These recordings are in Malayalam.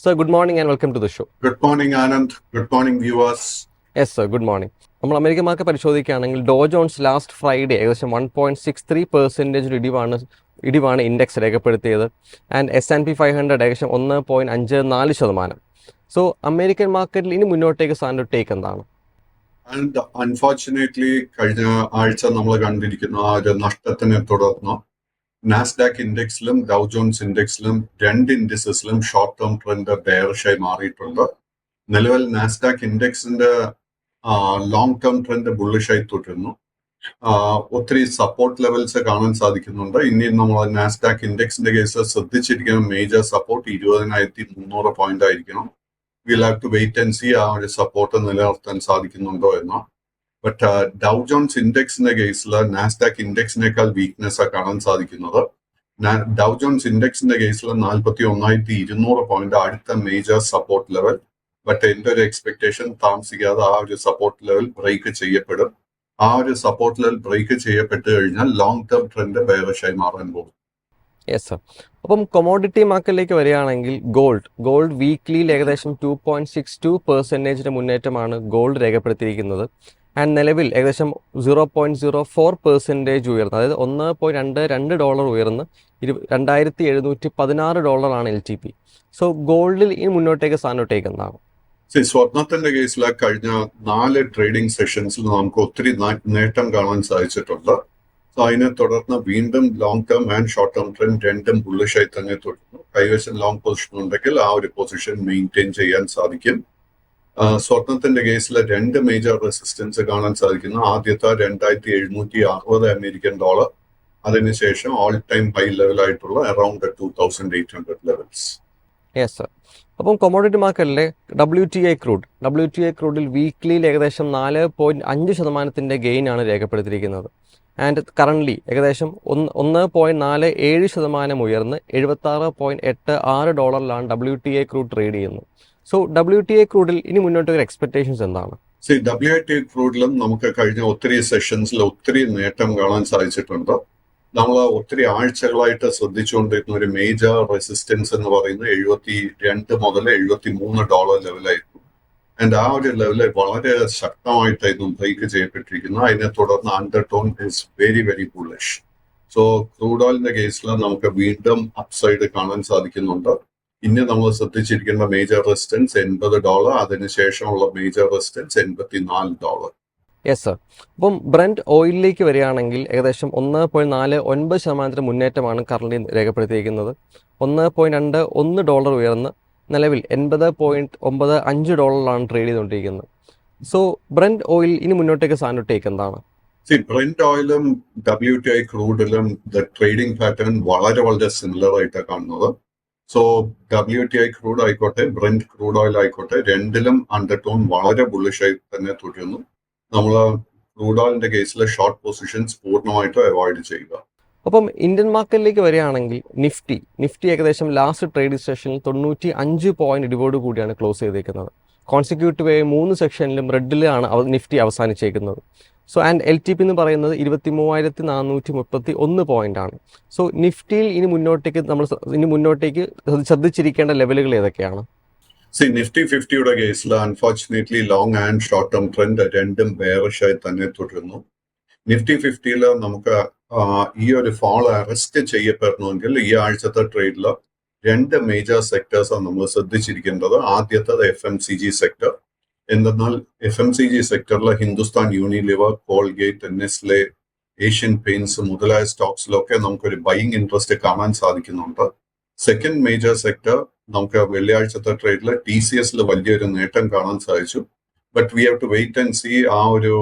Sir, good morning and welcome to the show. Good morning, Anand. Good morning, viewers. Yes, sir. Good morning. നമ്മൾ അമേരിക്കൻ മാർക്കറ്റ് പരിശോധിക്കുകയാണെങ്കിൽ ഡോ ജോൺസ് ലാസ്റ്റ് ഫ്രൈഡേ ഏകദേശം 1.63% ഇടിവാണ് ഇൻഡെക്സ് രേഖപ്പെടുത്തിയത്. ആൻഡ് S&P 500 ഏകദേശം 1.54%. സോ അമേരിക്കൻ മാർക്കറ്റിൽ ഇനി മുന്നോട്ടേക്ക് സാറിൻ്റെ ടേക്ക് എന്താണ്? ആൻഡ് അൺഫോർച്ചുനേറ്റ്ലി കഴിഞ്ഞ ആഴ്ച നമ്മൾ കണ്ടിരിക്കുന്ന ആ ഒരു നഷ്ടത്തിനെ തുടർന്ന് നാസ്ഡാക്ക് ഇൻഡെക്സിലും ഡൗ ജോൺസ് ഇൻഡെക്സിലും രണ്ട് ഇൻഡെക്സിലും ഷോർട്ട് ടേം ട്രെൻഡ് ബെയറിഷായി മാറിയിട്ടുണ്ട്. നിലവിൽ നാസ്ഡാക്ക് ഇൻഡെക്സിന്റെ ലോങ് ടേം ട്രെൻഡ് ബുള്ളിഷായി തുടരുന്നു. ഒത്തിരി സപ്പോർട്ട് ലെവൽസ് കാണാൻ സാധിക്കുന്നുണ്ട്. ഇനി നമ്മൾ നാസ്ഡാക്ക് ഇൻഡെക്സിന്റെ കേസിൽ ശ്രദ്ധിച്ചിരിക്കണം, മേജർ സപ്പോർട്ട് 20,300 പോയിന്റ് ആയിരിക്കണം. Will have to wait and see ആ ഒരു സപ്പോർട്ട് നിലനിർത്താൻ സാധിക്കുന്നുണ്ടോ എന്ന്. ബട്ട് ഡൗ ജോൺസ് ഇൻഡെക്സിന്റെ കേസിൽ നാസ്ഡാക്ക് ഇൻഡെക്സിനേക്കാൾ വീക്ക്നെസ് കാണാൻ സാധിക്കുന്നത്. ഡൗ ജോൺസ് ഇൻഡെക്സിന്റെ കേസിൽ 41,200 പോയിന്റ് അടുത്ത മേജർ സപ്പോർട്ട് ലെവൽ. ബട്ട് എന്റെ ഒരു എക്സ്പെക്ടേഷൻ താമസിക്കാതെ ആ ഒരു സപ്പോർട്ട് ലെവൽ ബ്രേക്ക് ചെയ്യപ്പെടും. ആ ഒരു സപ്പോർട്ട് ലെവൽ ബ്രേക്ക് ചെയ്യപ്പെട്ട് കഴിഞ്ഞാൽ ലോങ് ടേം ട്രെൻഡ് ബെയറിഷായി മാറാൻ പോകും. Yes sir. അപ്പം കൊമോഡിറ്റി മാർക്കറ്റിലേക്ക് വരികയാണെങ്കിൽ ഗോൾഡ് വീക്ക്ലിയിൽ ഏകദേശം 2.62% മുന്നേറ്റമാണ് ഗോൾഡ് രേഖപ്പെടുത്തിയിരിക്കുന്നത്. ആൻഡ് നിലവിൽ ഏകദേശം 0.04% ഉയർന്ന്, അതായത് $1.22 ഉയർന്ന് $2,716 LTP. സോ ഗോൾഡിൽ ഇനി മുന്നോട്ടേക്ക് സാധനോട്ടേക്ക് എന്താണ്? സ്വർണത്തിന്റെ കേസിൽ കഴിഞ്ഞ 4 ട്രേഡിംഗ് സെഷൻസിൽ നമുക്ക് ഒത്തിരി നേട്ടം കാണാൻ സാധിച്ചിട്ടുണ്ട്. സോ അതിനെ തുടർന്ന് വീണ്ടും long term and short term trend രണ്ടും ബുള്ളിഷായി തന്നെ തുടരുന്നു. കൈവശം ലോങ് പൊസിഷൻ ഉണ്ടെങ്കിൽ ആ ഒരു പൊസിഷൻ മെയിൻറ്റെയിൻ ചെയ്യാൻ സാധിക്കും. സ്വർണത്തിന്റെ കേസിൽ 2 മേജർ റെസിസ്റ്റൻസ് കാണാൻ സാധിക്കുന്നു. ആദ്യത്തെ $2,760 അതിനുശേഷം ഓൾ ടൈം ഹൈ ലെവലായിട്ടുള്ള അറൌണ്ട് 2,800 ലെവൽസ്. Yes sir. അപ്പം കൊമോഡിറ്റി മാർക്കറ്റിലെ WTI ക്രൂഡിൽ വീക്ക്ലിയിൽ ഏകദേശം 4.5% ഗെയിൻ ആണ് രേഖപ്പെടുത്തിയിരിക്കുന്നത്. ആൻഡ് കറണ്ട്ലി ഏകദേശം 1.47% ഉയർന്ന് $76.86 WTI ക്രൂഡ് ട്രേഡ് ചെയ്യുന്നു. സോ WTI ക്രൂഡിൽ ഇനി മുന്നോട്ട് എക്സ്പെക്ടേഷൻസ് എന്താണ്? WTI ക്രൂഡിലും നമുക്ക് കഴിഞ്ഞ ഒത്തിരി സെഷൻസിൽ ഒത്തിരി നേട്ടം കാണാൻ സാധിച്ചിട്ടുണ്ട്. നമ്മൾ ഒത്തിരി ആഴ്ചകളായിട്ട് ശ്രദ്ധിച്ചുകൊണ്ടിരുന്ന ഒരു മേജർ റെസിസ്റ്റൻസ് എന്ന് പറയുന്നത് $72 മുതൽ $73 ലെവലായിരുന്നു. ആൻഡ് ആ ഒരു ലെവല് വളരെ ശക്തമായിട്ടായിരുന്നു ബ്രേക്ക് ചെയ്യപ്പെട്ടിരിക്കുന്നത്. അതിനെ തുടർന്ന് undertone is very very bullish. So crude ഓയിലിന്റെ കേസിൽ നമുക്ക് വീണ്ടും അപ്സൈഡ് കാണാൻ സാധിക്കുന്നുണ്ട്. ഇനി നമ്മൾ ശ്രദ്ധിച്ചിരിക്കുന്ന മേജർ റെസിസ്റ്റൻസ് $80, അതിനുശേഷമുള്ള മേജർ റെസിസ്റ്റൻസ് $84. Yes sir. അപ്പം ബ്രന്റ് ഓയിലിലേക്ക് വരികയാണെങ്കിൽ ഏകദേശം 1.49% മുന്നേറ്റമാണ് കറന്റ് രേഖപ്പെടുത്തിയിരിക്കുന്നത്. $1.21 ഉയർന്ന് നിലവിൽ $80.95 ട്രേഡ് ചെയ്തുകൊണ്ടിരിക്കുന്നത്. സോ ബ്രന്റ് ഓയിൽ ഇനി മുന്നോട്ടേക്ക് സാധനോട്ടേക്ക് എന്താണ്? ബ്രന്റ് ഓയിലും WTI ക്രൂഡിലും ട്രേഡിംഗ് പാറ്റേൺ വളരെ സിമിലർ ആയിട്ടാണ് കാണുന്നത്. സോ WTI ക്രൂഡ് ആയിക്കോട്ടെ ബ്രന്റ് ക്രൂഡ് ഓയിൽ ആയിക്കോട്ടെ രണ്ടിലും അണ്ടർടോൺ വളരെ ബുള്ളിഷായി തന്നെ തുടരുന്നു. നമ്മൾ ക്രൂഡ് ഓയിലിന്റെ കേസിൽ ഷോർട്ട് പൊസിഷൻസ് പൂർണ്ണമായിട്ടും അവോയ്ഡ് ചെയ്യുക. അപ്പം ഇന്ത്യൻ മാർക്കറ്റിലേക്ക് വരികയാണെങ്കിൽ നിഫ്റ്റി ഏകദേശം ലാസ്റ്റ് ട്രേഡിംഗ് സെഷനിൽ 95 പോയിന്റ് ഇടിവോട് കൂടിയാണ് ക്ലോസ് ചെയ്തേക്കുന്നത്. കോൺസിക്യൂട്ടീവ് 3 സെക്ഷനിലും റെഡിലാണ് നിഫ്റ്റി അവസാനിച്ചേക്കുന്നത്. സോ ആൻഡ് LTP എന്ന് പറയുന്നത് 23,431 പോയിന്റ് ആണ്. സോ നിഫ്റ്റിയിൽ ഇനി മുന്നോട്ടേക്ക് ശ്രദ്ധിച്ചിരിക്കേണ്ട ലെവലുകൾ ഏതൊക്കെയാണ്? നിഫ്റ്റി 50യുടെ കേസിൽ unfortunately long and short term trend രണ്ടും ബെയറിഷായി തന്നെ തുടരുന്നു. നിഫ്റ്റി 50യിൽ നമുക്ക് ഈ ഒരു ഫോൾ അറസ്റ്റ് ചെയ്യപ്പെടണമെങ്കിൽ ഈ ആഴ്ചത്തെ ട്രേഡിൽ 2 മേജർ സെക്ടേഴ്സാണ് നമ്മൾ ശ്രദ്ധിച്ചിരിക്കേണ്ടത്. ആദ്യത്തത് FMCG സെക്ടർ. എന്തെന്നാൽ FMCG സെക്ടറിൽ Hindustan Unilever, Colgate, Nestle, Asian paints മുതലായ സ്റ്റോക്സിലൊക്കെ നമുക്കൊരു ബൈയിങ് ഇൻട്രസ്റ്റ് കാണാൻ സാധിക്കുന്നുണ്ട്. സെക്കൻഡ് മേജർ സെക്ടർ നമുക്ക് വെള്ളിയാഴ്ചത്തെ ട്രേഡിൽ TCSൽ വലിയൊരു നേട്ടം കാണാൻ സാധിച്ചു. But we have to wait and see ആ ഒരു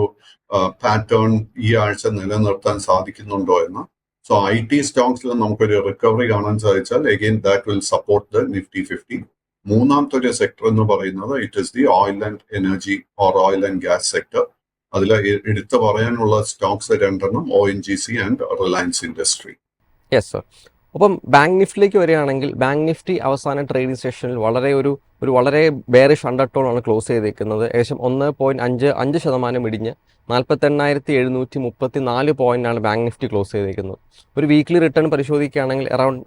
പാറ്റേൺ ഈ ആഴ്ച നിലനിർത്താൻ സാധിക്കുന്നുണ്ടോ എന്ന്. സോ IT സ്റ്റോക്സിൽ നമുക്കൊരു റിക്കവറി കാണാൻ സാധിച്ചാൽ again that will support the Nifty 50. മൂന്നാമത്തെ ഒരു സെക്ടർ എന്ന് പറയുന്നത് it is the oil and energy or oil and gas sector. അതിൽ എടുത്തു പറയാനുള്ള stocks 2 ONGC and Reliance industry. Yes sir. അപ്പം ബാങ്ക് നിഫ്റ്റിയിലേക്ക് വരികയാണെങ്കിൽ ബാങ്ക് നിഫ്റ്റി അവസാന ട്രേഡിംഗ് സെഷനിൽ വളരെ ബെയറിഷ് അണ്ടർടോണാണ് ക്ലോസ് ചെയ്തേക്കുന്നത്. ഏകദേശം 1.55% ഇടിഞ്ഞ് 48,734 പോയിന്റാണ് ബാങ്ക് നിഫ്റ്റി ക്ലോസ് ചെയ്തേക്കുന്നത്. ഒരു വീക്ക്ലി റിട്ടേൺ പരിശോധിക്കുകയാണെങ്കിൽ അറൗണ്ട്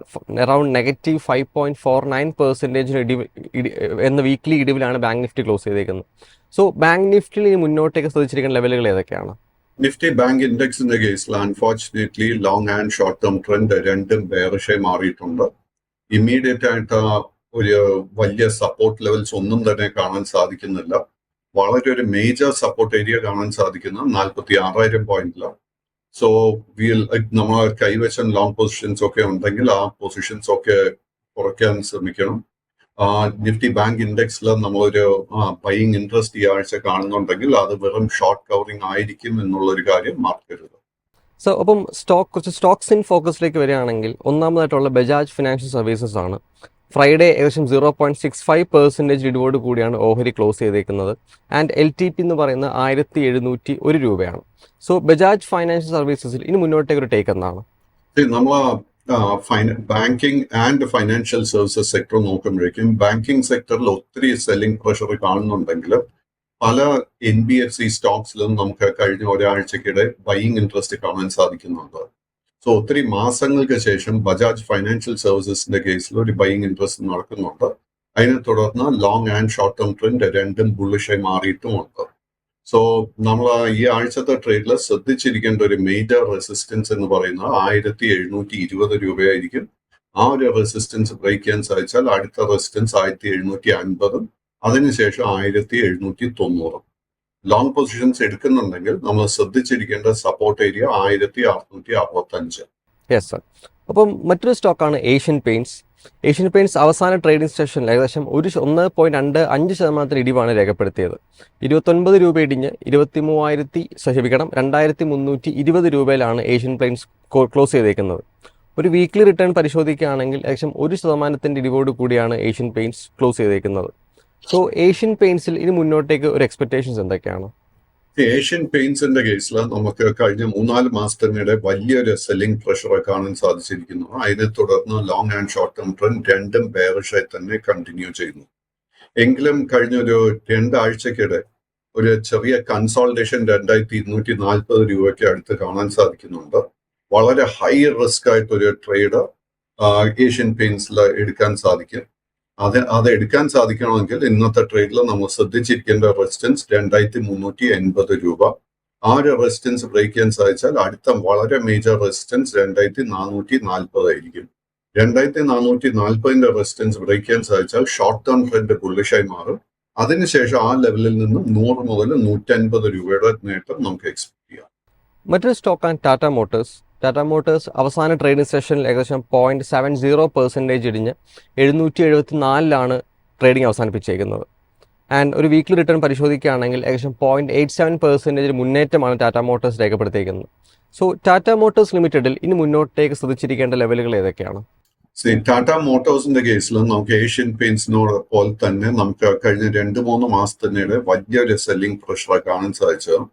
-5.49% എന്ന വീക്ക്ലി ഇടിവിലാണ് ബാങ്ക് നിഫ്റ്റി ക്ലോസ് ചെയ്തേക്കുന്നത്. സോ ബാങ്ക് നിഫ്റ്റിയിൽ ഇനി മുന്നോട്ടേക്ക് ശ്രദ്ധിച്ചിരിക്കുന്ന ലെവലുകൾ ഏതൊക്കെയാണ്? നിഫ്റ്റി ബാങ്ക് ഇൻഡെക്സിന്റെ കേസിൽ unfortunately long and short term trend രണ്ടും ബെയറിഷായി മാറിയിട്ടുണ്ട്. ഇമ്മീഡിയറ്റ് ആയിട്ട് ഒരു വലിയ സപ്പോർട്ട് ലെവൽസ് ഒന്നും തന്നെ കാണാൻ സാധിക്കുന്നില്ല. വളരെ ഒരു മേജർ സപ്പോർട്ട് ഏരിയ കാണാൻ സാധിക്കുന്നത് 46,000 പോയിന്റിലാണ്. സോ നമ്മൾ കൈവശം ലോങ് പൊസിഷൻസ് ഒക്കെ ഉണ്ടെങ്കിൽ ആ പൊസിഷൻസ് ഒക്കെ കുറയ്ക്കാൻ ശ്രമിക്കണം. നിഫ്റ്റി ബാങ്ക് ഇൻഡെക്സിൽ നമ്മളൊരു ബൈയിങ് ഇൻട്രസ്റ്റ് ഈ ആഴ്ച കാണുന്നുണ്ടെങ്കിൽ അത് വെറും ഷോർട്ട് കവറിംഗ് ആയിരിക്കും എന്നുള്ളൊരു കാര്യം മറക്കരുത്. സോ അപ്പം കുറച്ച് സ്റ്റോക്സ് ഇൻ ഫോക്കസിലേക്ക് വരികയാണെങ്കിൽ ഒന്നാമതായിട്ടുള്ള ബജാജ് ഫിനാൻഷ്യൽ സർവീസസ് ആണ്. ഫ്രൈഡേ ഏകദേശം 0.65% ഇടിവോട് കൂടിയാണ് ഓഹരി ക്ലോസ് ചെയ്തേക്കുന്നത്. ആൻഡ് LTP എന്ന് പറയുന്നത് 1,701 രൂപയാണ്. സോ ബജാജ് ഫൈനാൻഷ്യൽ സർവീസസിൽ ഇനി മുന്നോട്ടേക്ക് ഒരു ടേക്ക് എന്താണ്? നമ്മൾ banking and financial services sector നോക്കുമ്പോഴേക്കും ബാങ്കിങ് സെക്ടറിൽ ഒത്തിരി സെല്ലിംഗ് പ്രഷർ കാണുന്നുണ്ടെങ്കിൽ പല NBFC സ്റ്റോക്സിലും നമുക്ക് കഴിഞ്ഞ ഒരാഴ്ചക്കിടെ ബൈയിങ് ഇൻട്രസ്റ്റ് കാണാൻ സാധിക്കുന്നുണ്ട്. സോ ഒത്തിരി മാസങ്ങൾക്ക് ശേഷം ബജാജ് ഫൈനാൻഷ്യൽ സർവീസസിന്റെ കേസിൽ ഒരു ബൈയിങ് ഇൻട്രസ്റ്റ് നടക്കുന്നുണ്ട്. അതിനെ തുടർന്ന് long and short term trend രണ്ടും ബുള്ളിഷായി മാറിയിട്ടുമുണ്ട്. സോ നമ്മൾ ഈ ആഴ്ചത്തെ ട്രേഡിൽ ശ്രദ്ധിച്ചിരിക്കേണ്ട ഒരു മേജർ റെസിസ്റ്റൻസ് എന്ന് പറയുന്നത് 1,720 രൂപയായിരിക്കും. ആ ഒരു റെസിസ്റ്റൻസ് ബ്രേക്ക് ചെയ്യാൻ സാധിച്ചാൽ അടുത്ത റെസിസ്റ്റൻസ് 1,750, അതിനുശേഷം 1,790. ലോങ് പൊസിഷൻസ് എടുക്കുന്നുണ്ടെങ്കിൽ നമ്മൾ ശ്രദ്ധിച്ചിരിക്കേണ്ട സപ്പോർട്ട് ഏരിയ 1,665. Yes sir. അപ്പം മറ്റൊരു സ്റ്റോക്കാണ് ഏഷ്യൻ പെയിൻറ്റ്സ്. ഏഷ്യൻ പെയിൻറ്റ്സ് അവസാന ട്രേഡിംഗ് സെഷനിൽ ഏകദേശം 1.25% ഇടിവാണ് രേഖപ്പെടുത്തിയത്. 29 രൂപ ഇടിഞ്ഞ് 2,320 രൂപയിലാണ് ഏഷ്യൻ പെയിൻറ്റ്സ് ക്ലോസ് ചെയ്തേക്കുന്നത്. ഒരു വീക്ക്ലി റിട്ടേൺ പരിശോധിക്കുകയാണെങ്കിൽ ഏകദേശം 1% ഇടിവോട് കൂടിയാണ് ഏഷ്യൻ പെയിൻറ്റ്സ് ക്ലോസ് ചെയ്തേക്കുന്നത്. സോ ഏഷ്യൻ പെയിൻറ്റ്സിൽ ഇനി മുന്നോട്ടേക്ക് ഒരു എക്സ്പെക്ടേഷൻസ് എന്തൊക്കെയാണ്? ഏഷ്യൻ പെയിന്റ്സിന്റെ കേസിൽ നമുക്ക് കഴിഞ്ഞ 3-4 മാസത്തിനിടെ വലിയൊരു സെല്ലിംഗ് പ്രഷർ കാണാൻ സാധിച്ചിരിക്കുന്നു. അതിനെ തുടർന്ന് long and short term trend രണ്ടും ബെയറിഷായി തന്നെ കണ്ടിന്യൂ ചെയ്യുന്നു. എങ്കിലും കഴിഞ്ഞ ഒരു 2 ആഴ്ചക്കിടെ ഒരു ചെറിയ കൺസോൾട്ടേഷൻ 2,240 രൂപയ്ക്ക് അടുത്ത് കാണാൻ സാധിക്കുന്നുണ്ട്. വളരെ ഹൈ റിസ്ക് ആയിട്ടൊരു ട്രേഡ് ഏഷ്യൻ പെയിന്റ്സിൽ എടുക്കാൻ സാധിക്കും. അത് എടുക്കാൻ സാധിക്കണമെങ്കിൽ ഇന്നത്തെ ട്രേഡിൽ നമ്മൾ ശ്രദ്ധിച്ചിരിക്കേണ്ട റെസിസ്റ്റൻസ് 2,380 രൂപ. ആ ഒരു റെസിസ്റ്റൻസ് ബ്രേക്ക് ചെയ്യാൻ സാധിച്ചാൽ അടുത്ത വളരെ മേജർ റെസിസ്റ്റൻസ് 2,440 ആയിരിക്കും. 2,440 റെസിസ്റ്റൻസ് ബ്രേക്ക് ചെയ്യാൻ സാധിച്ചാൽ ഷോർട്ട് ടേം ട്രെൻഡ് ബുള്ളിഷായി മാറും. അതിനുശേഷം ആ ലെവലിൽ നിന്ന് 100 മുതൽ 150 രൂപയുടെ നേട്ടം നമുക്ക് എക്സ്പെക്ട് ചെയ്യാം. മറ്റൊരു സ്റ്റോക്കാണ് ടാറ്റ മോട്ടോഴ്സ്. ടാറ്റ മോട്ടോഴ്സ് അവസാന ട്രേഡിംഗ് സെഷനിൽ ഏകദേശം 0.70% ഇടിഞ്ഞ് 774 ട്രേഡിംഗ് അവസാനിപ്പിച്ചേക്കുന്നത്. ആൻഡ് ഒരു വീക്ക്ലി റിട്ടേൺ പരിശോധിക്കുകയാണെങ്കിൽ ഏകദേശം 0.87% മുന്നേറ്റമാണ് ടാറ്റ മോട്ടോഴ്സ് രേഖപ്പെടുത്തിയിരിക്കുന്നത്. സോ ടാറ്റ മോട്ടോഴ്സ് ലിമിറ്റഡിൽ ഇനി മുന്നോട്ടേക്ക് ശ്രദ്ധിച്ചിരിക്കേണ്ട ലെവലുകൾ ഏതൊക്കെയാണ്? ടാറ്റ മോട്ടോഴ്സിന്റെ കേസിൽ നമുക്ക് ഏഷ്യൻ പെയിന്റ്സിനോടൊപ്പം തന്നെ നമുക്ക് കഴിഞ്ഞ 2-3 മാസത്തിനിടെ വലിയൊരു സെല്ലിംഗ് പ്രഷർ കാണാൻ സാധിച്ചത്.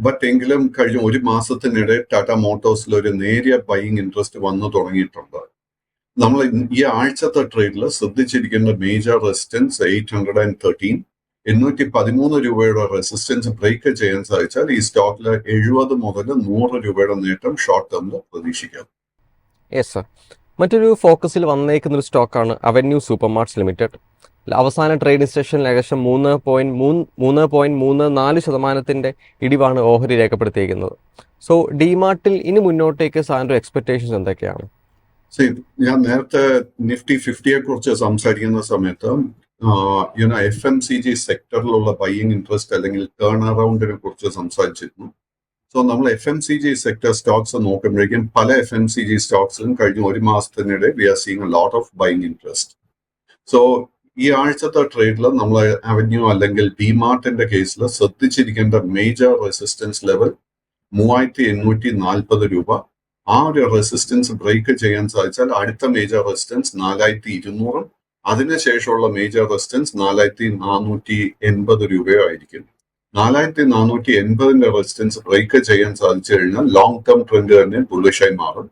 ബട്ട് എങ്കിലും കഴിഞ്ഞ 1 മാസത്തിനിടെ ടാറ്റ മോട്ടോഴ്സിൽ ഒരു നേരിയ ബൈയിങ് ഇൻട്രസ്റ്റ് വന്നു തുടങ്ങിയിട്ടുണ്ട്. നമ്മൾ ഈ ആഴ്ചത്തെ ട്രേഡിൽ ശ്രദ്ധിച്ചിരിക്കേണ്ട മേജർ റെസിസ്റ്റൻസ് 813, 813 രൂപയുടെ റെസിസ്റ്റൻസ് ബ്രേക്ക് ചെയ്യാൻ സാധിച്ചാൽ ഈ സ്റ്റോക്കിൽ 70 മുതൽ 100 രൂപയുടെ നേട്ടം ഷോർട്ട് ടേമിൽ പ്രതീക്ഷിക്കാം. Yes sir. മറ്റൊരു ഫോക്കസിൽ വന്നേക്കുന്ന ഒരു സ്റ്റോക്കാണ് അവന്യൂ സൂപ്പർ മാർട്ട്സ് ലിമിറ്റഡ്. അവസാന ട്രേഡിംഗ് സെഷനിൽ ഏകദേശം 3.34% ഇടിവാണ് ഓഹരി രേഖപ്പെടുത്തിയിരിക്കുന്നത്. സോ ഡിമാർട്ടിൽ ഇനി മുന്നോട്ടേക്ക് സാറിൻ്റെ എക്സ്പെക്ടേഷൻസ് എന്തൊക്കെയാണ്? ഞാൻ നേരത്തെ നിഫ്റ്റി 50യെ കുറിച്ച് സംസാരിക്കുന്ന സമയത്ത് FMCG സെക്ടറിലുള്ള ബൈയിങ് ഇൻട്രസ്റ്റ് അല്ലെങ്കിൽ ടേൺ അറൗണ്ടിനെ കുറിച്ച് സംസാരിച്ചിരുന്നു. സോ നമ്മൾ FMCG സെക്ടർ സ്റ്റോക്സ് നോക്കുമ്പോഴേക്കും പല FMCG സ്റ്റോക്സിലും കഴിഞ്ഞ 1 മാസത്തിനിടെ we are seeing a lot of buying interest. So ഈ ആഴ്ചത്തെ ട്രേഡിൽ നമ്മൾ അവന്യൂ അല്ലെങ്കിൽ ഡിമാർട്ടിന്റെ കേസിൽ ശ്രദ്ധിച്ചിരിക്കേണ്ട മേജർ റെസിസ്റ്റൻസ് ലെവൽ 3,840 രൂപ. ആ ഒരു റെസിസ്റ്റൻസ് ബ്രേക്ക് ചെയ്യാൻ സാധിച്ചാൽ അടുത്ത മേജർ റെസിസ്റ്റൻസ് 4,200, അതിനുശേഷമുള്ള മേജർ റെസിസ്റ്റൻസ് 4,480 രൂപയോ ആയിരിക്കും. 4,480 റെസിസ്റ്റൻസ് ബ്രേക്ക് ചെയ്യാൻ സാധിച്ചു കഴിഞ്ഞാൽ ലോങ് ടേം ട്രെൻഡ് തന്നെ ബുള്ളിഷായി മാറും.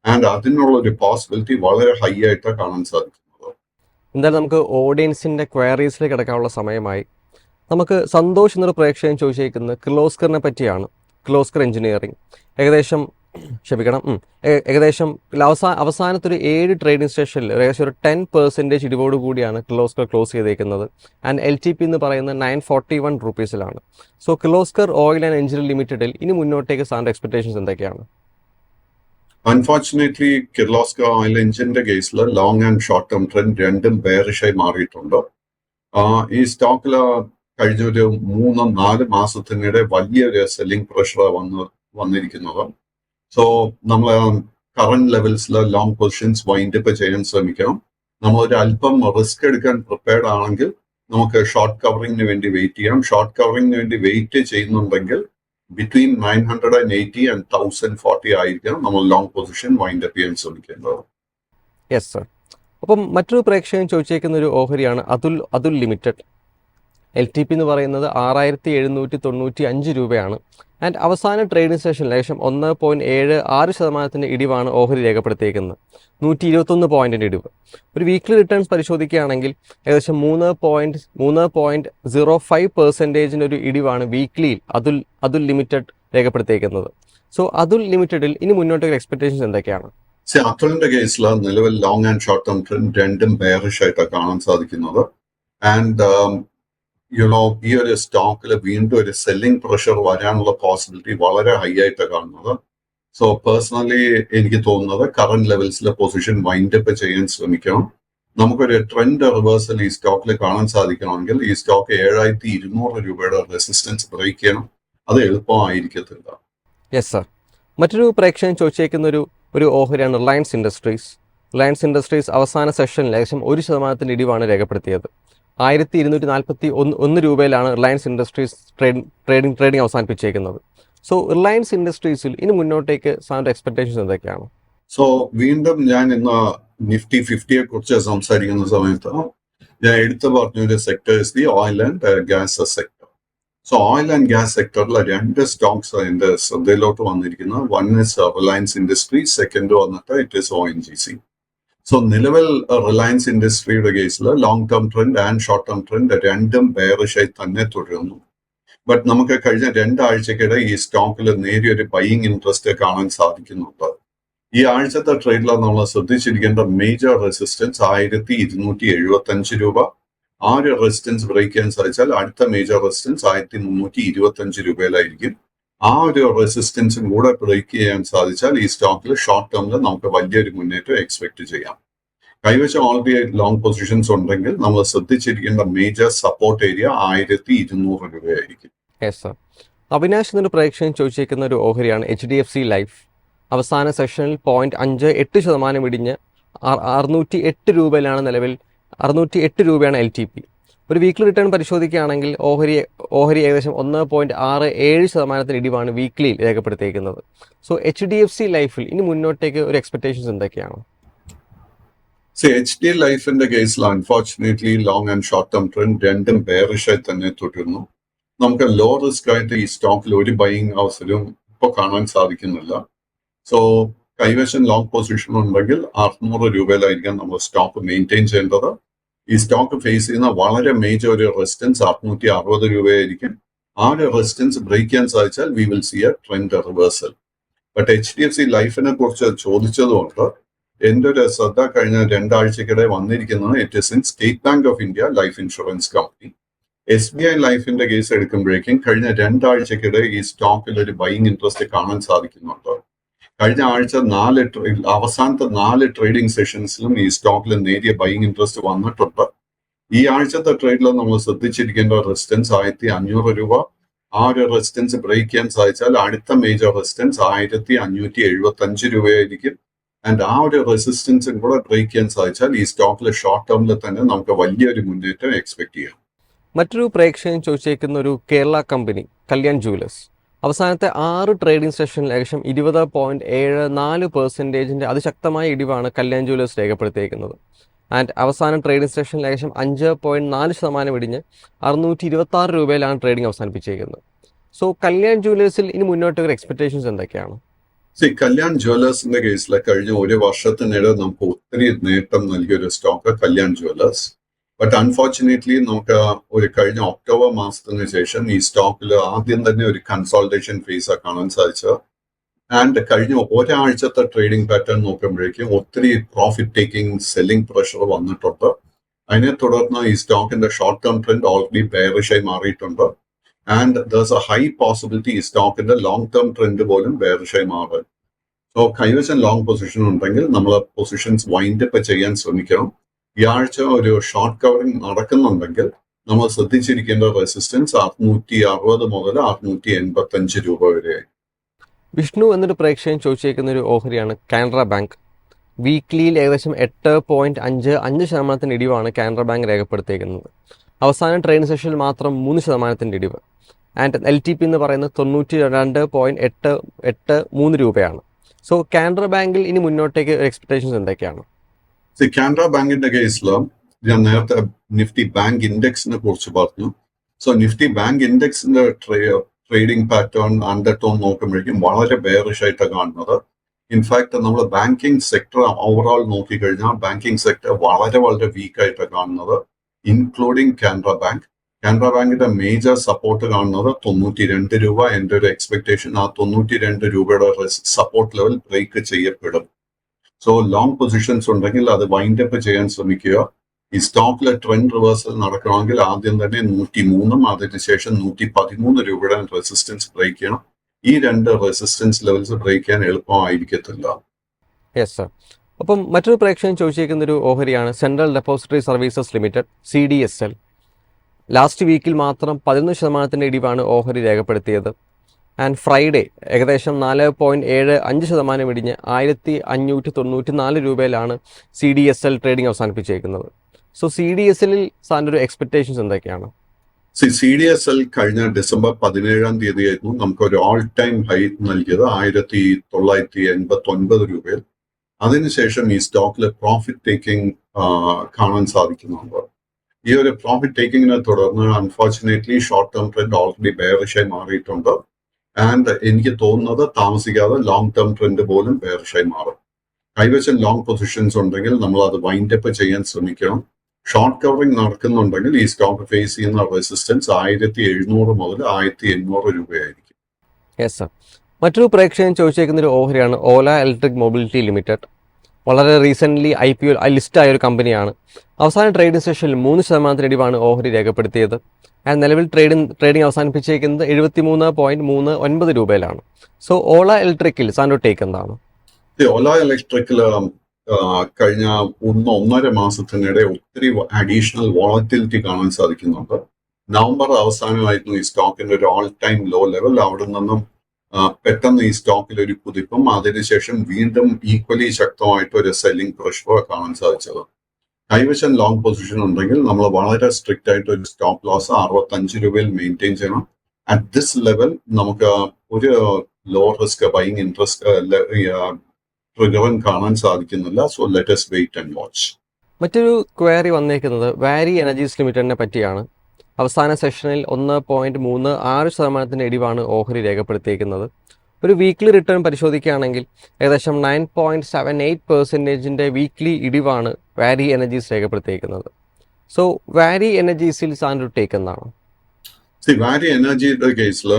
ആൻഡ് അതിനുള്ള ഒരു പോസിബിലിറ്റി വളരെ ഹൈ ആയിട്ട് കാണാൻ സാധിക്കുന്നത്. എന്തായാലും നമുക്ക് ഓഡിയൻസിൻ്റെ ക്വയറീസിലേക്ക് കിടക്കാനുള്ള സമയമായി. നമുക്ക് സന്തോഷ് എന്നൊരു പ്രേക്ഷകൻ ചോദിച്ചേക്കുന്നത് കിർലോസ്കറിനെ പറ്റിയാണ്. കിർലോസ്കർ എഞ്ചിനീയറിംഗ് ഏകദേശം അവസാനത്തെ ഒരു 7 ട്രേഡിംഗ് സ്റ്റേഷനിൽ ഏകദേശം ഒരു 10% ഇടിവോട് കൂടിയാണ് കിർലോസ്കർ ക്ലോസ് ചെയ്തേക്കുന്നത്. ആൻഡ് LTP എന്ന് പറയുന്നത് 941 റുപ്പീസിലാണ്. So Kirloskar oil and engine ലിമിറ്റഡിൽ ഇനി മുന്നോട്ടേക്ക് സാറിൻ്റെ എക്സ്പെക്ടേഷൻസ് എന്തൊക്കെയാണ്? അൺഫോർച്ചുനേറ്റ്ലി കിർലോസ്കർ ഓയിൽ എഞ്ചിന്റെ കേസിൽ long and short term trend രണ്ടും ബെയറിഷായി മാറിയിട്ടുണ്ട്. ഈ സ്റ്റോക്കിൽ കഴിഞ്ഞ ഒരു 3-4 മാസത്തിനിടെ വലിയൊരു സെല്ലിംഗ് പ്രഷർ വന്നിരിക്കുന്നത്. സോ നമ്മൾ കറന്റ് ലെവൽസിൽ ലോങ് പൊസിഷൻസ് വൈൻഡപ്പ് ചെയ്യാൻ ശ്രമിക്കണം. നമ്മളൊരു അല്പം റിസ്ക് എടുക്കാൻ പ്രിപ്പയർഡ് ആണെങ്കിൽ നമുക്ക് ഷോർട്ട് കവറിങ്ങിന് വേണ്ടി വെയിറ്റ് ചെയ്യാം. ഷോർട്ട് കവറിങ്ങിന് വേണ്ടി വെയിറ്റ് ചെയ്യുന്നുണ്ടെങ്കിൽ ബിറ്റ്വീൻ 980 and 1040 ആയിരിക്കണം നമ്മൾ ലോങ് പൊസിഷൻ വൈൻഡപ്പ് ചെയ്യാൻ ശ്രമിക്കേണ്ടത്. Yes sir. അപ്പം മറ്റൊരു പ്രേക്ഷകൻ ചോദിച്ചേക്കുന്ന ഒരു ഓഹരിയാണ് അതുൽ ലിമിറ്റഡ്. LTP എന്ന് പറയുന്നത് 6795 രൂപയാണ്. ആൻഡ് അവസാന ട്രേഡിംഗ് സെഷനിൽ ഏകദേശം 1.76% ഇടിവാണ് ഓഹരി രേഖപ്പെടുത്തിയേക്കുന്നത്. 121 പോയിന്റിൻ്റെ ഇടിവ്. ഒരു വീക്ക്ലി റിട്ടേൺസ് പരിശോധിക്കുകയാണെങ്കിൽ ഏകദേശം 3.05% ഒരു ഇടിവാണ് വീക്ക്ലിയിൽ അതുൽ ലിമിറ്റഡ് രേഖപ്പെടുത്തിയേക്കുന്നത്. സോ അതുൽ ലിമിറ്റഡിൽ ഇനി മുന്നോട്ടൊരു എക്സ്പെക്ടേഷൻസ് എന്തൊക്കെയാണ്? അതുലിന്റെ കേസിൽ നിലവിൽ long and short term trend രണ്ടും ബെയറിഷ് ആയിട്ടാണ് കാണാൻ സാധിക്കുന്നത്. ആൻഡ് ഈ ഒരു സ്റ്റോക്കിൽ വീണ്ടും ഒരു സെല്ലിംഗ് പ്രഷർ വരാനുള്ള പോസിബിലിറ്റി വളരെ ഹൈ ആയിട്ട് കാണുന്നത്. സോ പേഴ്സണലി എനിക്ക് തോന്നുന്നത് കറന്റ് ലെവൽസിലെ പൊസിഷൻ വൈൻഡപ്പ് ചെയ്യാൻ ശ്രമിക്കണം. നമുക്കൊരു ട്രെൻഡ് റിവേഴ്സൽ ഈ സ്റ്റോക്കിൽ കാണാൻ സാധിക്കണമെങ്കിൽ ഈ സ്റ്റോക്ക് 7200 രൂപയുടെ റെസിസ്റ്റൻസ് ബ്രേക്ക് ചെയ്യണം. അത് എളുപ്പമായിരിക്കത്തില്ല. Yes sir. മറ്റൊരു പ്രേക്ഷകൻ ചോദിച്ചേക്കുന്ന ഒരു ഓഹരിയാണ് റിലയൻസ് ഇൻഡസ്ട്രീസ്. റിലയൻസ് ഇൻഡസ്ട്രീസ് അവസാന സെഷനിൽ ഏകദേശം 1% ഇടിവാണ് രേഖപ്പെടുത്തിയത്. 1241 രൂപയിലാണ് റിലയൻസ് ഇൻഡസ്ട്രീസ് ട്രേഡിംഗ് അവസാനിപ്പിച്ചേക്കുന്നത്. സോ റിലയൻസ് ഇൻഡസ്ട്രീസിൽ ഇനി മുന്നോട്ടേക്ക് സാറിൻ്റെ എക്സ്പെക്ടേഷൻസ് എന്തൊക്കെയാണ്? സോ വീണ്ടും ഞാൻ ഇന്ന് നിഫ്റ്റി 50യെ കുറിച്ച് സംസാരിക്കുന്ന സമയത്ത് ഞാൻ എടുത്തു പറഞ്ഞൊരു sector is the oil and gas sector. So oil and gas സെക്ടറിൽ 2 സ്റ്റോക്സ് അതിന്റെ ശ്രദ്ധയിലോട്ട് വന്നിരിക്കുന്നത്. One is Reliance industries, second വന്നിട്ട് ഇറ്റ് ഇസ് ONGC. സോ നിലവിൽ റിലയൻസ് ഇൻഡസ്ട്രിയുടെ കേസിൽ long term trend and short term trend രണ്ടും ബെയറിഷായി തന്നെ തുടരുന്നു. ബട്ട് നമുക്ക് കഴിഞ്ഞ 2 ആഴ്ചക്കിടെ ഈ സ്റ്റോക്കിൽ നേരിയൊരു ബൈയിങ് ഇൻട്രസ്റ്റ് കാണാൻ സാധിക്കുന്നുണ്ട്. ഈ ആഴ്ചത്തെ ട്രേഡിൽ നമ്മൾ ശ്രദ്ധിച്ചിരിക്കേണ്ട മേജർ റെസിസ്റ്റൻസ് 1275 രൂപ. ആ ഒരു റെസിസ്റ്റൻസ് ബ്രേക്ക് ചെയ്യാൻ സാധിച്ചാൽ അടുത്ത മേജർ റെസിസ്റ്റൻസ് 1325 രൂപയിലായിരിക്കും. ആ ഒരു റെസിസ്റ്റൻസും കൂടെ ബ്രേക്ക് ചെയ്യാൻ സാധിച്ചാൽ ഈ സ്റ്റോക്കിൽ ഷോർട്ട് ടേമിൽ നമുക്ക് വലിയൊരു മുന്നേറ്റം എക്സ്പെക്ട് ചെയ്യാം. കൈവശം ഓൾറെഡി ലോങ് പൊസിഷൻസ് ഉണ്ടെങ്കിൽ നമ്മൾ ശ്രദ്ധിച്ചിരിക്കേണ്ട മേജർ സപ്പോർട്ട് ഏരിയ 1200 രൂപയായിരിക്കും. Yes sir. അവിനാശ് എന്നൊരു പ്രേക്ഷകൻ ചോദിച്ചേക്കുന്ന ഒരു ഓഹരിയാണ് HDFC ലൈഫ്. അവസാന സെഷനിൽ 0.58% ഇടിഞ്ഞ് 608 രൂപയിലാണ് നിലവിൽ 608 രൂപയാണ് LTP. ഒരു വീക്ക്ലി റിട്ടേൺ പരിശോധിക്കുകയാണെങ്കിൽ ഓഹരി ഏകദേശം 1.67% ഇടിവാണ് വീക്ക്ലിയിൽ രേഖപ്പെടുത്തിയിരിക്കുന്നത്. സോ HDFC ലൈഫിൽ ഇനി മുന്നോട്ടേക്ക് ഒരു എക്സ്പെക്ടേഷൻസ് എന്തൊക്കെയാണ്? HDFC ലൈഫിന്റെ കേസിൽ unfortunately long and short term trend രണ്ടും ബെയറിഷായി തന്നെ തുടരുന്നു. നമുക്ക് ലോ റിസ്ക് ആയിട്ട് ഈ സ്റ്റോക്കിൽ ഒരു ബൈയിങ് അവസരവും ഇപ്പോൾ കാണാൻ സാധിക്കുന്നില്ല. സോ കൈവശം ലോങ് പൊസിഷൻ ഉണ്ടെങ്കിൽ 600 രൂപയിലായിരിക്കാം നമ്മൾ സ്റ്റോക്ക് മെയിൻറ്റെയിൻ ചെയ്യേണ്ടത്. ഈ സ്റ്റോക്ക് ഫേസ് ചെയ്യുന്ന വളരെ മേജർ ഒരു റെസിസ്റ്റൻസ് 660 രൂപയായിരിക്കും. ആ ഒരു റെസിസ്റ്റൻസ് ബ്രേക്ക് ചെയ്യാൻ സാധിച്ചാൽ we will see A trend reversal. But HDFC ലൈഫിനെ കുറിച്ച് ചോദിച്ചതുകൊണ്ട് എൻ്റെ ഒരു ശ്രദ്ധ കഴിഞ്ഞ 2 ആഴ്ചക്കിടെ വന്നിരിക്കുന്നത് it is in state bank of India life insurance company. SBI ലൈഫിന്റെ കേസ് എടുക്കുമ്പോഴേക്കും കഴിഞ്ഞ 2 ആഴ്ചക്കിടെ ഈ സ്റ്റോക്കിൽ ഒരു ബൈയിങ് ഇൻട്രസ്റ്റ് കാണാൻ സാധിക്കുന്നുണ്ട്. കഴിഞ്ഞ ആഴ്ച അവസാനത്തെ 4 ട്രേഡിംഗ് സെഷൻസിലും ഈ സ്റ്റോക്കിൽ നേരിയ ബൈയിങ് ഇൻട്രസ്റ്റ് വന്നിട്ടുണ്ട്. ഈ ആഴ്ചത്തെ ട്രേഡിൽ നമ്മൾ ശ്രദ്ധിച്ചിരിക്കേണ്ട റെസിസ്റ്റൻസ് 1500 രൂപ. ആ ഒരു റെസിസ്റ്റൻസ് ബ്രേക്ക് ചെയ്യാൻ സാധിച്ചാൽ അടുത്ത മേജർ റെസിസ്റ്റൻസ് 1575 രൂപയായിരിക്കും. ആൻഡ് ആ ഒരു റെസിസ്റ്റൻസും കൂടെ ബ്രേക്ക് ചെയ്യാൻ സാധിച്ചാൽ ഈ സ്റ്റോക്കിൽ ഷോർട്ട് ടേമിൽ തന്നെ നമുക്ക് വലിയൊരു മുന്നേറ്റം എക്സ്പെക്ട് ചെയ്യാം. മറ്റൊരു പ്രേക്ഷകൻ ചോദിച്ചേക്കുന്ന ഒരു കേരള കമ്പനി കല്യാൺ ജുവലേഴ്സ്. അവസാനത്തെ 6 ട്രേഡിംഗ് സെഷനിൽ ഏകദേശം 20.74% അതിശക്തമായ ഇടിവാണ് കല്യാൺ ജുവലേഴ്സ് രേഖപ്പെടുത്തിയിരിക്കുന്നത്. ആൻഡ് അവസാന ട്രേഡിംഗ് സെഷനിൽ ഏകദേശം 5.4% ഇടിഞ്ഞ് 626 രൂപയിലാണ് ട്രേഡിംഗ് അവസാനിപ്പിച്ചിരിക്കുന്നത്. സോ കല്യാൺ ജുവലേഴ്സിൽ ഇനി മുന്നോട്ട് ഒരു എക്സ്പെക്ടേഷൻസ് എന്തൊക്കെയാണ്? കല്യാൺ ജ്വല്ലേഴ്സിന്റെ കേസിൽ കഴിഞ്ഞ ഒരു വർഷത്തിനിടെ നമുക്ക് ഒത്തിരി നേട്ടം നൽകിയ ഒരു stock Kalyan Jewellers. But unfortunately നമുക്ക് ഒരു കഴിഞ്ഞ ഒക്ടോബർ മാസത്തിന് ശേഷം ഈ സ്റ്റോക്കിൽ ആദ്യം തന്നെ ഒരു കൺസോൾട്ടേഷൻ ഫേസ് കാണാൻ സാധിച്ചത്. ആൻഡ് കഴിഞ്ഞ ഒരാഴ്ചത്തെ ട്രേഡിംഗ് പാറ്റേൺ നോക്കുമ്പോഴേക്കും ഒത്തിരി പ്രോഫിറ്റ് ടേക്കിംഗ് സെല്ലിംഗ് പ്രഷർ വന്നിട്ടുണ്ട്. അതിനെ തുടർന്ന് ഈ സ്റ്റോക്കിന്റെ ഷോർട്ട് ടേം ട്രെൻഡ് ഓൾറെഡി ബെയറിഷായി മാറിയിട്ടുണ്ട്. And there's A high possibility ഈ സ്റ്റോക്കിന്റെ ലോങ് ടേം ട്രെൻഡ് പോലും ബെയറിഷായി മാറും. സോ കൈവശം ലോങ് പൊസിഷൻ ഉണ്ടെങ്കിൽ നമ്മൾ പൊസിഷൻസ് വൈൻഡ് അപ്പ് ചെയ്യാൻ ശ്രമിക്കണം. ഈ ആഴ്ച ഒരു ഷോർട്ട് കവറിംഗ് നടക്കുന്നുണ്ടെങ്കിൽ നമ്മൾ ശ്രദ്ധിച്ചിരിക്കേണ്ട റെസിസ്റ്റൻസ് 660 മുതൽ 685 രൂപ വരെ. വിഷ്ണു എന്നൊരു പ്രേക്ഷകൻ ചോദിച്ചേക്കുന്ന ഒരു ഓഹരിയാണ് കാനറ ബാങ്ക്. വീക്ക്ലിയിൽ ഏകദേശം 8.55% ഇടിവാണ് കാനറ ബാങ്ക് രേഖപ്പെടുത്തിയിരിക്കുന്നത്. അവസാന ട്രേഡിംഗ് സെഷനിൽ മാത്രം 3% ഇടിവ്. ആൻഡ് LTP എന്ന് പറയുന്നത് 92.883 രൂപയാണ്. സോ കാനറ ബാങ്കിൽ ഇനി മുന്നോട്ടേക്ക് എക്സ്പെക്ടേഷൻസ് എന്തൊക്കെയാണ്? കാനറ ബാങ്കിന്റെ കേസിൽ ഞാൻ നേരത്തെ നിഫ്റ്റി ബാങ്ക് ഇൻഡെക്സിനെ കുറിച്ച് പറഞ്ഞു. സോ നിഫ്റ്റി ബാങ്ക് ഇൻഡെക്സിന്റെ ട്രേഡിംഗ് പാറ്റേൺ അണ്ടർടോൺ നോക്കുമ്പോഴേക്കും വളരെ ബെയറിഷ് ആയിട്ടാണ് കാണുന്നത്. ഇൻഫാക്ട് നമ്മൾ ബാങ്കിങ് സെക്ടർ ഓവറോൾ നോക്കിക്കഴിഞ്ഞാൽ ബാങ്കിങ് സെക്ടർ വളരെ വീക്ക് ആയിട്ടാണ് കാണുന്നത്, ഇൻക്ലൂഡിങ് കാനറ ബാങ്ക്. കാനറ ബാങ്കിന്റെ മേജർ സപ്പോർട്ട് കാണുന്നത് 92 രൂപ. എൻ്റെ ഒരു എക്സ്പെക്ടേഷൻ ആ 92 രൂപയുടെ സപ്പോർട്ട് ലെവൽ ബ്രേക്ക് ചെയ്യപ്പെടും. സോ ലോങ് പൊസിഷൻസ് ഉണ്ടെങ്കിൽ അത് വൈൻഡ് അപ്പ് ചെയ്യാൻ ശ്രമിക്കുക. ഈ സ്റ്റോക്കിലെ ട്രെൻഡ് റിവേഴ്സൽ നടക്കണമെങ്കിൽ ആദ്യം തന്നെ 103 അതിനുശേഷം 113 രൂപയുടെ റെസിസ്റ്റൻസ് ബ്രേക്ക് ചെയ്യണം. ഈ രണ്ട് റെസിസ്റ്റൻസ് ലെവൽസ് ബ്രേക്ക് ചെയ്യാൻ എളുപ്പമായിരിക്കത്തില്ല. Yes sir. അപ്പം മറ്റൊരു പ്രേക്ഷകൻ ചോദിച്ചേക്കുന്ന ഒരു ഓഹരിയാണ് central depository services limited CDSL. Last വീക്കിൽ മാത്രം 11% ഇടിവാണ് ഓഹരി രേഖപ്പെടുത്തിയത്. ആൻഡ് ഫ്രൈഡേ ഏകദേശം 4.75% ഇടിഞ്ഞ് 1594 രൂപയിലാണ് CDSL ട്രേഡിംഗ് അവസാനിപ്പിച്ചേക്കുന്നത്. സോ CDSLിൽ സാറിൻ്റെ ഒരു എക്സ്പെക്ടേഷൻസ് എന്തൊക്കെയാണ്? CDSL കഴിഞ്ഞ ഡിസംബർ 17 ആയിരുന്നു നമുക്ക് ഒരു ഓൾ ടൈം ഹൈ നൽകിയത് 1989 രൂപയിൽ. അതിനുശേഷം ഈ സ്റ്റോക്കിൽ പ്രോഫിറ്റ് ടേക്കിംഗ് കാണാൻ സാധിക്കുന്നുണ്ട്. ഈ ഒരു പ്രോഫിറ്റ് ടേക്കിങ്ങിനെ തുടർന്ന് unfortunately short term trend already ബെയറിഷായി മാറിയിട്ടുണ്ട്. ആൻഡ് എനിക്ക് തോന്നുന്നത് താമസിക്കാതെ ലോങ് ടേം ട്രെൻഡ് പോലും ബെയറിഷായി മാറും. കൈവശം ലോങ് പൊസിഷൻസ് ഉണ്ടെങ്കിൽ നമ്മൾ അത് വൈൻഡ് അപ്പ് ചെയ്യാൻ ശ്രമിക്കണം. ഷോർട്ട് കവറിംഗ് നടക്കുന്നുണ്ടെങ്കിൽ ഈ സ്റ്റോക്ക് ഫേസ് ചെയ്യുന്ന റെസിസ്റ്റൻസ് 1700 മുതൽ 1800 രൂപയായിരിക്കും. Yes sir. മറ്റൊരു പ്രേക്ഷകൻ ചോദിച്ചേക്കുന്ന ഒരു ഓഹരിയാണ് ഓല ഇലക്ട്രിക് മൊബിലിറ്റി ലിമിറ്റഡ്. വളരെ റീസെൻ്റ്ലി IPO ലിസ്റ്റായ ഒരു കമ്പനിയാണ്. അവസാന ട്രേഡിംഗ് സെഷനിൽ 3% ഇടിവാണ് ഓഹരി രേഖപ്പെടുത്തിയത്. ആൻഡ് നിലവിൽ ട്രേഡിംഗ് അവസാനിപ്പിച്ചേക്കുന്നത് 73.39 രൂപയിലാണ്. സോ ഓല ഇലക്ട്രിക്കിൽ സാറിൻ്റെ ടേക്ക് എന്താണ്? ഓല ഇലക്ട്രിക്കിൽ കഴിഞ്ഞ 1.5 മാസത്തിനിടെ ഒത്തിരി അഡീഷണൽ വോളറ്റിലിറ്റി കാണാൻ സാധിക്കുന്നുണ്ട്. നവംബർ അവസാനമായിരുന്നു ഈ സ്റ്റോക്കിന്റെ ഒരു ഓൾ ടൈം ലോ ലെവൽ. അവിടെ നിന്നും പെട്ടെന്ന് ഈ സ്റ്റോക്കിൽ ഒരു കുതിപ്പും അതിനുശേഷം വീണ്ടും ഈക്വലി ശക്തമായിട്ട് ഒരു സെല്ലിംഗ് പ്രഷർ കാണാൻ സാധിച്ചത്. കൈവശം ലോങ് പൊസിഷൻ ഉണ്ടെങ്കിൽ നമ്മൾ വളരെ സ്ട്രിക്റ്റ് ആയിട്ട് ഒരു സ്റ്റോപ്പ് ലോസ് 65 രൂപയിൽ മെയിൻറ്റെയിൻ ചെയ്യണം. അറ്റ് ദിസ് ലെവൽ നമുക്ക് ഒരു ലോ റിസ്ക് ബൈയിങ് ഇൻട്രസ്റ്റ് ട്രിഗറും കാണാൻ സാധിക്കുന്നില്ല. So let us wait and watch. മറ്റൊരു ക്വയറി വന്നേക്കുന്നത് വാരി എനർജീസ് ലിമിറ്റഡിനെ പറ്റിയാണ്. അവസാന സെഷനിൽ 1.36% ഇടിവാണ് ഓഹരി രേഖപ്പെടുത്തിയിരിക്കുന്നത്. ഒരു വീക്ക്ലി റിട്ടേൺ പരിശോധിക്കുകയാണെങ്കിൽ ഏകദേശം 9.78% വീക്ക്ലി ഇടിവാണ് വാരി എനർജീസ് രേഖപ്പെടുത്തിയിരിക്കുന്നത്. സോ വാരി എനർജീസിൽ സാറിൻ്റെ ഒരു ടേക്ക് എന്താണ്? വാരി എനർജിയുടെ കേസിൽ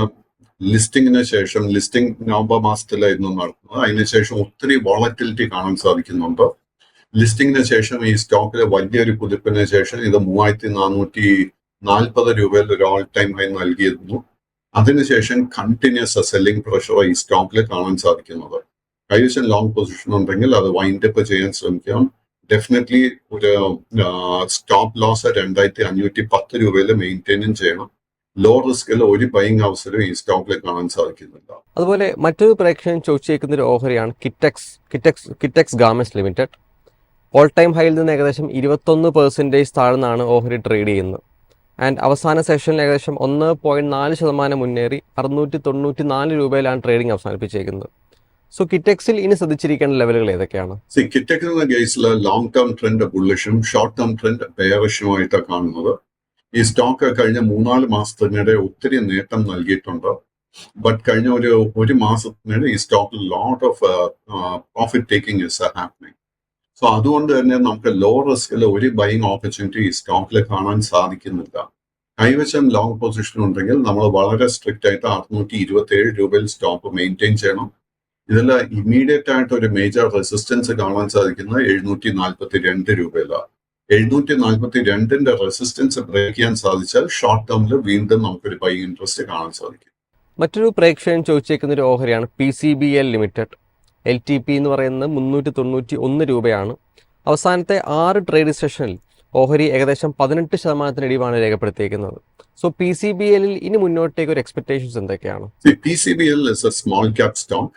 ലിസ്റ്റിംഗിന് ശേഷം, ലിസ്റ്റിംഗ് നവംബർ മാസത്തിലായിരുന്നു നടക്കുന്നത്. അതിനുശേഷം ഒത്തിരി വോളറ്റിലിറ്റി കാണാൻ സാധിക്കുന്നുണ്ട്. ലിസ്റ്റിംഗിന് ശേഷം ഈ സ്റ്റോക്കിലെ വലിയൊരു കുതിപ്പിന് ശേഷം ഇത് 3440 രൂപയിൽ ഒരു ഓൾ ടൈം ഹൈ നൽകിയിരുന്നു. അതിനുശേഷം കണ്ടിന്യൂസ് സെല്ലിംഗ് പ്രഷർ ഈ സ്റ്റോക്കിൽ കാണാൻ സാധിക്കുന്നത്. കൈവശം ലോങ് പൊസിഷൻ ഉണ്ടെങ്കിൽ അത് വൈൻഡ് അപ്പ് ചെയ്യാൻ ശ്രമിക്കാം. ഡെഫിനറ്റ്ലി ഒരു സ്റ്റോപ്പ് ലോസ് 2510 രൂപയിൽ മെയിൻറ്റെയിനും ചെയ്യണം. ലോ റിസ്കിൽ ഒരു ബൈയിങ് അവസരം ഈ സ്റ്റോക്കിൽ കാണാൻ സാധിക്കുന്നില്ല. അതുപോലെ മറ്റൊരു പ്രേക്ഷകൻ ചോദിച്ചേക്കുന്ന ഒരു ഓഹരിയാണ് Kitex garments limited. All time ഹൈയിൽ നിന്ന് ഏകദേശം 21% താഴ്ന്നാണ് ഓഹരി ട്രേഡ് ചെയ്യുന്നത്. ആൻഡ് അവസാന സെഷനിൽ ഏകദേശം 1.4% മുന്നേറി 694 രൂപയിലാണ് ട്രേഡിംഗ് അവസാനിപ്പിച്ചേക്കുന്നത്. സോ കിറ്റക്സിൽ ഇനി ശ്രദ്ധിച്ചിരിക്കേണ്ട ലെവലുകൾ ഏതൊക്കെയാണ്? കിറ്റക്സിന്റെ കേസിൽ ലോങ് ടേം ട്രെൻഡ് ബുള്ളിഷും ഷോർട്ട് ടേം ട്രെൻഡ് ബെയറിഷുമായിട്ടാണ് കാണുന്നത്. ഈ സ്റ്റോക്ക് കഴിഞ്ഞ 3-4 മാസത്തിനിടെ ഒത്തിരി നേട്ടം നൽകിയിട്ടുണ്ട്. ബട്ട് കഴിഞ്ഞ ഒരു മാസത്തിനിടെ ഈ സ്റ്റോക്കിൽ lot of profit taking is happening. So അതുകൊണ്ട് തന്നെ നമുക്ക് ലോ റിസ്കിൽ ഒരു ബൈങ് ഓപ്പർച്യൂണിറ്റി ഈ സ്റ്റോക്കിൽ കാണാൻ സാധിക്കുന്നില്ല. കൈവശം ലോങ് പൊസിഷൻ ഉണ്ടെങ്കിൽ നമ്മൾ വളരെ സ്ട്രിക്റ്റ് ആയിട്ട് 627 രൂപയിൽ സ്റ്റോപ്പ് മെയിൻറ്റെയിൻ ചെയ്യണം. ഇതിൽ ഇമ്മീഡിയറ്റ് ആയിട്ട് ഒരു മേജർ റെസിസ്റ്റൻസ് കാണാൻ സാധിക്കുന്നത് 742 രൂപയിലാണ്. 742ന്റെ റെസിസ്റ്റൻസ് ബ്രേക്ക് ചെയ്യാൻ സാധിച്ചാൽ ഷോർട്ട് ടേമിൽ വീണ്ടും നമുക്കൊരു ബൈ ഇൻട്രസ്റ്റ് കാണാൻ സാധിക്കും. മറ്റൊരു പ്രേക്ഷകൻ ചോദിച്ചേക്കുന്ന ഒരു ഓഹരിയാണ് PCBL ലിമിറ്റഡ്. LTP എന്ന് പറയുന്നത് 391 രൂപയാണ്. അവസാനത്തെ 6 ട്രേഡിംഗ് സെഷനിൽ ഓഹരി ഏകദേശം 18% ഇടിവാണ് രേഖപ്പെടുത്തിയിരിക്കുന്നത്. സോ PCBLൽ ഇനി മുന്നോട്ടേക്ക് ഒരു എക്സ്പെക്ടേഷൻസ് എന്തൊക്കെയാണ്? PCBL is A small cap stock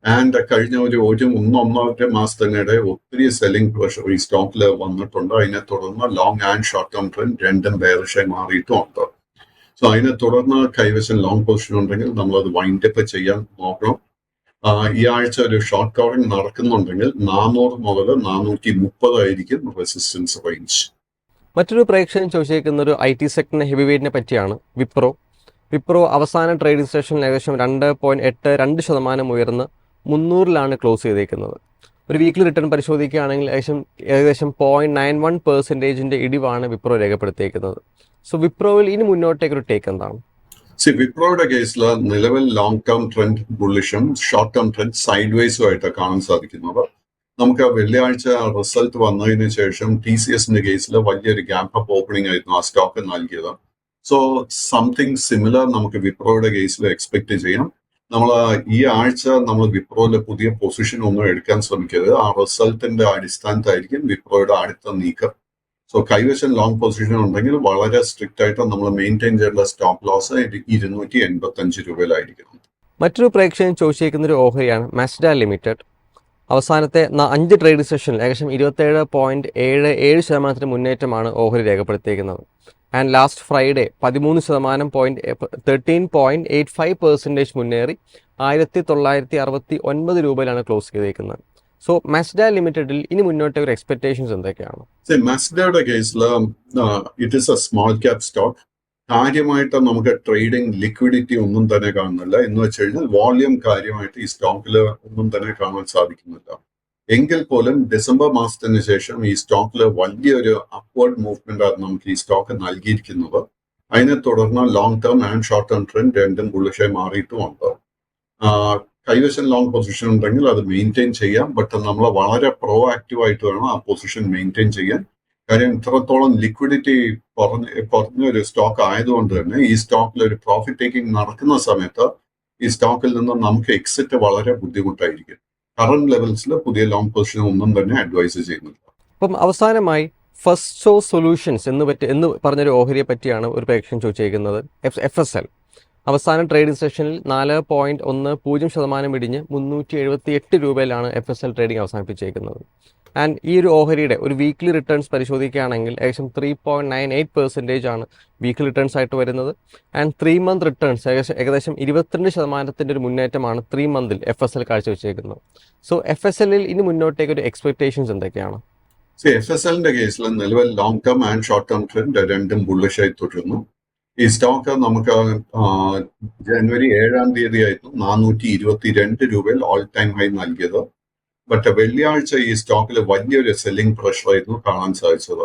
and കഴിഞ്ഞ ഒരു 1-1.5 മാസത്തിനിടെ ഒത്തിരി സെല്ലിംഗ് പ്രഷർ ഈ സ്റ്റോക്കിൽ വന്നിട്ടുണ്ട്. അതിനെ തുടർന്ന് long and short term trend രണ്ടും ബെയറിഷായി മാറിയിട്ടുമുണ്ട്. സോ അതിനെ തുടർന്ന് കൈവശം ലോങ് പൊസിഷൻ ഉണ്ടെങ്കിൽ നമ്മളത് വൈൻഡപ്പ് ചെയ്യാൻ നോക്കണം. ഈ ആഴ്ച ഒരു ഷോർട്ട് കവറിംഗ് നടക്കുന്നുണ്ടെങ്കിൽ 400 മുതൽ 430 ആയിരിക്കും റെസിസ്റ്റൻസ് റേഞ്ച്. മറ്റൊരു പ്രേക്ഷകൻ ചോദിച്ചേക്കുന്ന ഒരു IT സെക്ടറിന്റെ ഹെവി വെയിറ്റിനെ പറ്റിയാണ്. വിപ്രോ അവസാന ട്രേഡിംഗ് സെഷനിൽ ഏകദേശം 2.82% ഉയർന്ന് 300-ലാണ് ക്ലോസ് ചെയ്തേക്കുന്നത്. ഒരു വീക്ക്ലി റിട്ടേൺ പരിശോധിക്കുകയാണെങ്കിൽ ഏകദേശം 0.91% ഇടിവാണ് വിപ്രോ രേഖപ്പെടുത്തിയിരിക്കുന്നത്. സോ വിപ്രോയിൽ ഇനി മുന്നോട്ടേക്കൊരു ടേക്ക് എന്താണ്? വിപ്രോയുടെ കേസിൽ നിലവിൽ ലോങ് ടേം ട്രെൻഡ് ബുള്ളിഷും ഷോർട്ട് ടേം ട്രെൻഡ് സൈഡ് വേസും ആയിട്ട് കാണാൻ സാധിക്കുന്നത്. നമുക്ക് വെള്ളിയാഴ്ച റിസൾട്ട് വന്നതിന് ശേഷം TCSന്റെ കേസിൽ വലിയൊരു ഗ്യാപ്പ് അപ്പ് ഓപ്പണിംഗ് ആയിരുന്നു ആ സ്റ്റോക്ക് നൽകിയത്. സോ സംതിങ് സിമിലർ നമുക്ക് വിപ്രോയുടെ കേസിൽ എക്സ്പെക്ട് ചെയ്യാം. നമ്മൾ ഈ ആഴ്ച നമ്മൾ വിപ്രോയിലെ പുതിയ പൊസിഷൻ ഒന്നും എടുക്കാൻ ശ്രമിക്കരുത്. ആ റിസൾട്ടിന്റെ അടിസ്ഥാനത്തായിരിക്കും വിപ്രോയുടെ അടുത്ത നീക്കം. സോ കൈവശം ലോങ് പൊസിഷൻ ഉണ്ടെങ്കിൽ വളരെ സ്ട്രിക്റ്റ് ആയിട്ട് നമ്മൾ മെയിൻറ്റെയിൻ ചെയ്യേണ്ട സ്റ്റോപ്പ് ലോസ് 285 രൂപയിലായിരിക്കണം. മറ്റൊരു പ്രേക്ഷകൻ ചോദിച്ചേക്കുന്ന ഒരു ഓഹരിയാണ് മാസ്ഡ ലിമിറ്റഡ്. അവസാനത്തെ 5 ട്രേഡിംഗ് സെഷനിൽ ഏകദേശം 27.77% മുന്നേറ്റമാണ് ഓഹരി രേഖപ്പെടുത്തിയിരിക്കുന്നത്. ആൻഡ് ലാസ്റ്റ് ഫ്രൈഡേ 13.85% മുന്നേറി 1969 രൂപയിലാണ് ക്ലോസ് ചെയ്തേക്കുന്നത്. സോ മാസ്ഡ ലിമിറ്റഡിൽ ഇനി മുന്നോട്ട് ഒരു എക്സ്പെക്ടേഷൻസ് എന്തൊക്കെയാണ്? മാസ്ഡയുടെ കേസിൽ it is A small cap stock. കാര്യമായിട്ട് നമുക്ക് ട്രേഡിംഗ് ലിക്വിഡിറ്റി ഒന്നും തന്നെ കാണുന്നില്ല. എന്ന് വെച്ച് കഴിഞ്ഞാൽ വോള്യൂം കാര്യമായിട്ട് ഈ സ്റ്റോക്കിൽ ഒന്നും തന്നെ കാണാൻ സാധിക്കുന്നില്ല. എങ്കിൽ പോലും ഡിസംബർ മാസത്തിന് ശേഷം ഈ സ്റ്റോക്കിൽ വലിയൊരു അപ്വേർഡ് മൂവ്മെന്റ് ആണ് നമുക്ക് ഈ സ്റ്റോക്ക് നൽകിയിരിക്കുന്നത്. അതിനെ തുടർന്ന് long term and short term trend രണ്ടും ബുള്ളിഷായി മാറിയിട്ടുമുണ്ട്. കൈവശം ലോങ് പൊസിഷൻ ഉണ്ടെങ്കിൽ അത് മെയിൻറ്റെയിൻ ചെയ്യാം. ബട്ട് നമ്മൾ വളരെ പ്രോ ആക്റ്റീവ് ആയിട്ട് വേണം ആ പൊസിഷൻ മെയിൻറ്റെയിൻ ചെയ്യാൻ. കാര്യം ഇത്രത്തോളം ലിക്വിഡിറ്റി കുറഞ്ഞ ഒരു സ്റ്റോക്ക് ആയതുകൊണ്ട് തന്നെ ഈ സ്റ്റോക്കിൽ ഒരു പ്രോഫിറ്റ് ടേക്കിംഗ് നടക്കുന്ന സമയത്ത് ഈ സ്റ്റോക്കിൽ നിന്ന് നമുക്ക് എക്സിറ്റ് വളരെ ബുദ്ധിമുട്ടായിരിക്കും. കറന്റ് ലെവൽസിൽ പുതിയ ലോങ് പൊസിഷൻ ഒന്നും തന്നെ അഡ്വൈസ് ചെയ്യുന്നില്ല. അപ്പം അവസാനമായി ഫസ്റ്റ് ഷോ സൊല്യൂഷൻസ് എന്ന് പറഞ്ഞൊരു ഓഹരിയെ പറ്റിയാണ് ഒരു പ്രേക്ഷകൻ ചോദിച്ചിരിക്കുന്നത്. FSL അവസാന ട്രേഡിംഗ് സെഷനിൽ 4.10% ഇടിഞ്ഞ് 378 രൂപയിലാണ് FSL ട്രേഡിംഗ് അവസാനിപ്പിച്ചേക്കുന്നത്. ആൻഡ് ഈ ഒരു ഓഹരിയുടെ ഒരു വീക്ക്ലി റിട്ടേൺസ് പരിശോധിക്കുകയാണെങ്കിൽ ഏകദേശം 3.98% ആണ് വീക്ക്ലി റിട്ടേൺസ് ആയിട്ട് വരുന്നത്. ആൻഡ് 3 മന്ത് റിട്ടേൺസ് ഏകദേശം 22% ഒരു മുന്നേറ്റമാണ് 3 മന്തിൽ FSL കാഴ്ചവെച്ചേക്കുന്നത്. സോ FSLൽ ഇനി മുന്നോട്ടേക്ക് ഒരു എക്സ്പെക്ടേഷൻസ് എന്തൊക്കെയാണ്? FSLന്റെ കേസിൽ നിലവിൽ long term and short term trend രണ്ടും ബുള്ളിഷായി തുടരുന്നു. ഈ സ്റ്റോക്ക് നമുക്ക് ജനുവരി 7-ാം തീയതി ആയിരുന്നു 422 രൂപയിൽ ഓൾ ടൈം ഹൈ നൽകിയത്. ബട്ട് വെള്ളിയാഴ്ച ഈ സ്റ്റോക്കിൽ വലിയൊരു സെല്ലിംഗ് പ്രഷർ ആയിരുന്നു കാണാൻ സാധിച്ചത്.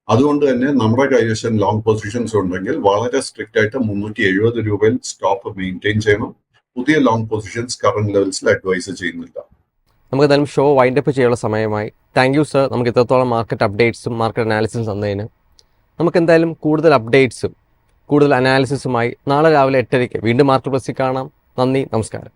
അതുകൊണ്ട് തന്നെ നമ്മുടെ കൈവശം ലോങ് പൊസിഷൻസ് ഉണ്ടെങ്കിൽ വളരെ സ്ട്രിക്റ്റ് ആയിട്ട് 370 രൂപയിൽ സ്റ്റോപ്പ് മെയിൻറ്റെയിൻ ചെയ്യണം. പുതിയ ലോങ് പൊസിഷൻസ് കറന്റ് ലെവൽസിൽ അഡ്വൈസ് ചെയ്യുന്നില്ല. നമുക്ക് എന്തായാലും ഷോ വൈൻഡപ്പ് ചെയ്യാനുള്ള സമയമായി. താങ്ക് യു സർ, നമുക്ക് ഇത്രത്തോളം മാർക്കറ്റ് അപ്ഡേറ്റ്സും മാർക്കറ്റ് അനാലിസിസും തന്നതിന്. നമുക്ക് എന്തായാലും കൂടുതൽ അപ്ഡേറ്റ്സും കൂടുതൽ അനാലിസിസുമായി നാളെ രാവിലെ 8:30 വീണ്ടും മാർക്കറ്റ് പ്ലസിൽ കാണാം. നന്ദി, നമസ്കാരം.